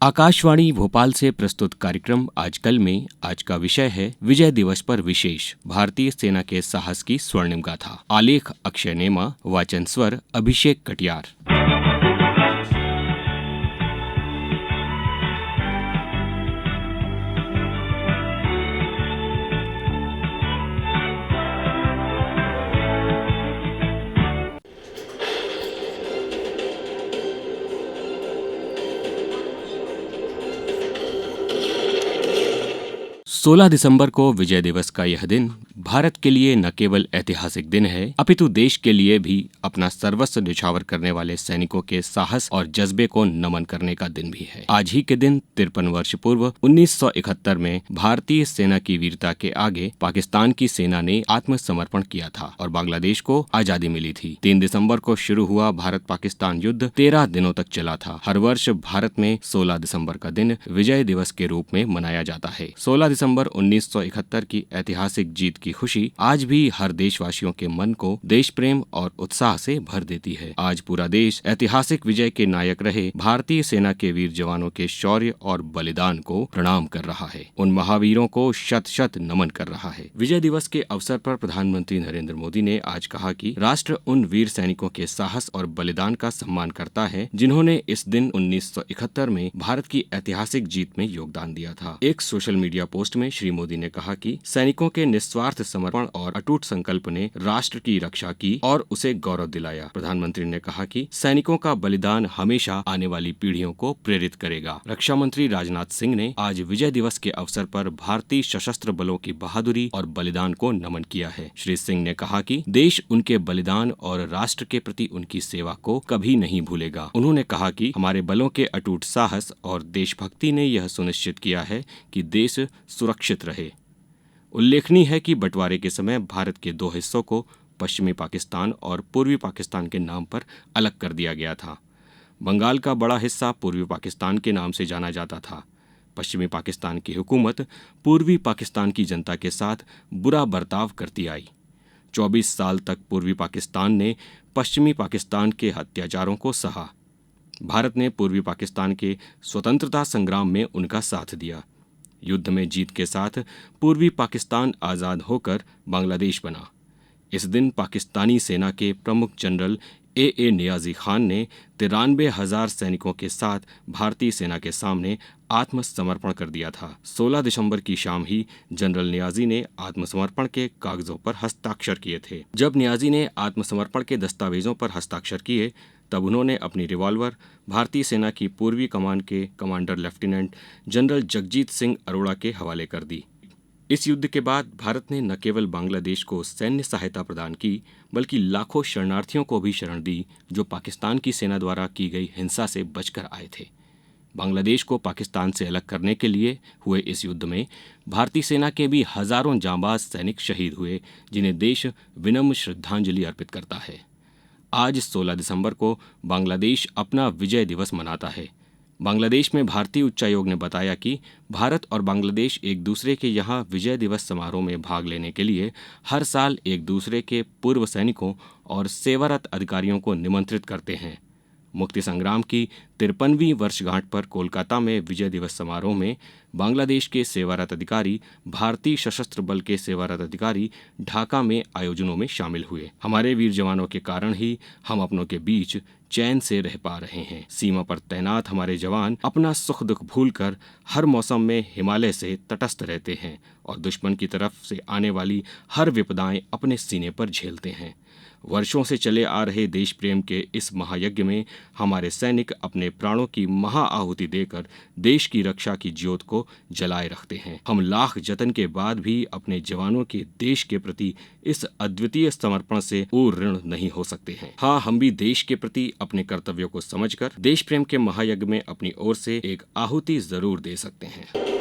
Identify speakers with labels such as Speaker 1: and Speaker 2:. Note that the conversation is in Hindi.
Speaker 1: आकाशवाणी भोपाल से प्रस्तुत कार्यक्रम आजकल में आज का विषय है विजय दिवस पर विशेष भारतीय सेना के साहस की स्वर्णिम गाथा। आलेख अक्षय नेमा, वाचन स्वर अभिषेक कटियार। 16 दिसंबर को विजय दिवस का यह दिन भारत के लिए न केवल ऐतिहासिक दिन है, अपितु देश के लिए भी अपना सर्वस्व न्यौछावर करने वाले सैनिकों के साहस और जज्बे को नमन करने का दिन भी है। आज ही के दिन 53 वर्ष पूर्व 1971 में भारतीय सेना की वीरता के आगे पाकिस्तान की सेना ने आत्मसमर्पण किया था और बांग्लादेश को आजादी मिली थी। 3 दिसंबर को शुरू हुआ भारत पाकिस्तान युद्ध 13 दिनों तक चला था। हर वर्ष भारत में 16 दिसंबर का दिन विजय दिवस के रूप में मनाया जाता है। 16 दिसंबर 1971 की ऐतिहासिक जीत की खुशी आज भी हर देशवासियों के मन को देश प्रेम और उत्साह से भर देती है। आज पूरा देश ऐतिहासिक विजय के नायक रहे भारतीय सेना के वीर जवानों के शौर्य और बलिदान को प्रणाम कर रहा है। उन महावीरों को शत शत नमन कर रहा है। विजय दिवस के अवसर पर प्रधानमंत्री नरेंद्र मोदी ने आज कहा कि राष्ट्र उन वीर सैनिकों के साहस और बलिदान का सम्मान करता है जिन्होंने इस दिन 1971 में भारत की ऐतिहासिक जीत में योगदान दिया था। एक सोशल मीडिया पोस्ट में श्री मोदी ने कहा कि सैनिकों के निस्वार्थ समर्पण और अटूट संकल्प ने राष्ट्र की रक्षा की और उसे गौरव दिलाया। प्रधानमंत्री ने कहा कि सैनिकों का बलिदान हमेशा आने वाली पीढ़ियों को प्रेरित करेगा। रक्षा मंत्री राजनाथ सिंह ने आज विजय दिवस के अवसर पर भारतीय सशस्त्र बलों की बहादुरी और बलिदान को नमन किया है। श्री सिंह ने कहा कि देश उनके बलिदान और राष्ट्र के प्रति उनकी सेवा को कभी नहीं भूलेगा। उन्होंने कहा कि हमारे बलों के अटूट साहस और देशभक्ति ने यह सुनिश्चित किया है कि देश सुरक्षित रहे। उल्लेखनीय है कि बंटवारे के समय भारत के दो हिस्सों को पश्चिमी पाकिस्तान और पूर्वी पाकिस्तान के नाम पर अलग कर दिया गया था। बंगाल का बड़ा हिस्सा पूर्वी पाकिस्तान के नाम से जाना जाता था। पश्चिमी पाकिस्तान की हुकूमत पूर्वी पाकिस्तान की जनता के साथ बुरा बर्ताव करती आई। 24 साल तक पूर्वी पाकिस्तान ने पश्चिमी पाकिस्तान के अत्याचारों को सहा। भारत ने पूर्वी पाकिस्तान के स्वतंत्रता संग्राम में उनका साथ दिया। युद्ध में जीत के साथ पूर्वी पाकिस्तान आज़ाद होकर बांग्लादेश बना। इस दिन पाकिस्तानी सेना के प्रमुख जनरल ए नियाजी खान ने 93,000 सैनिकों के साथ भारतीय सेना के सामने आत्मसमर्पण कर दिया था। 16 दिसंबर की शाम ही जनरल नियाजी ने आत्मसमर्पण के कागजों पर हस्ताक्षर किए थे। जब नियाजी ने आत्मसमर्पण के दस्तावेजों पर हस्ताक्षर किए तब उन्होंने अपनी रिवॉल्वर भारतीय सेना की पूर्वी कमान के commander lieutenant general Jagjit Singh Arora के हवाले कर दी। इस युद्ध के बाद भारत ने न केवल बांग्लादेश को सैन्य सहायता प्रदान की बल्कि लाखों शरणार्थियों को भी शरण दी जो पाकिस्तान की सेना द्वारा की गई हिंसा से बचकर आए थे। बांग्लादेश को पाकिस्तान से अलग करने के लिए हुए इस युद्ध में भारतीय सेना के भी हजारों जांबाज सैनिक शहीद हुए जिन्हें देश विनम्र श्रद्धांजलि अर्पित करता है। आज 16 दिसंबर को बांग्लादेश अपना विजय दिवस मनाता है। बांग्लादेश में भारतीय उच्चायोग ने बताया कि भारत और बांग्लादेश एक दूसरे के यहाँ विजय दिवस समारोह में भाग लेने के लिए हर साल एक दूसरे के पूर्व सैनिकों और सेवारत अधिकारियों को निमंत्रित करते हैं। मुक्ति संग्राम की 53वीं वर्षगांठ पर कोलकाता में विजय दिवस समारोह में बांग्लादेश के सेवारत अधिकारी भारतीय सशस्त्र बल के सेवारत अधिकारी ढाका में आयोजनों में शामिल हुए। हमारे वीर जवानों के कारण ही हम अपनों के बीच चैन से रह पा रहे हैं। सीमा पर तैनात हमारे जवान अपना सुख दुख भूलकर हर मौसम में हिमालय से तटस्थ रहते हैं और दुश्मन की तरफ से आने वाली हर विपदाएं अपने सीने पर झेलते हैं। वर्षों से चले आ रहे देश प्रेम के इस महायज्ञ में हमारे सैनिक अपने प्राणों की महाआहुति देकर देश की रक्षा की ज्योत को जलाए रखते हैं। हम लाख जतन के बाद भी अपने जवानों के देश के प्रति इस अद्वितीय समर्पण से ऋण नहीं हो सकते हैं। हाँ, हम भी देश के प्रति अपने कर्तव्यों को समझकर देश प्रेम के महायज्ञ में अपनी ओर से एक आहुति जरूर दे सकते हैं।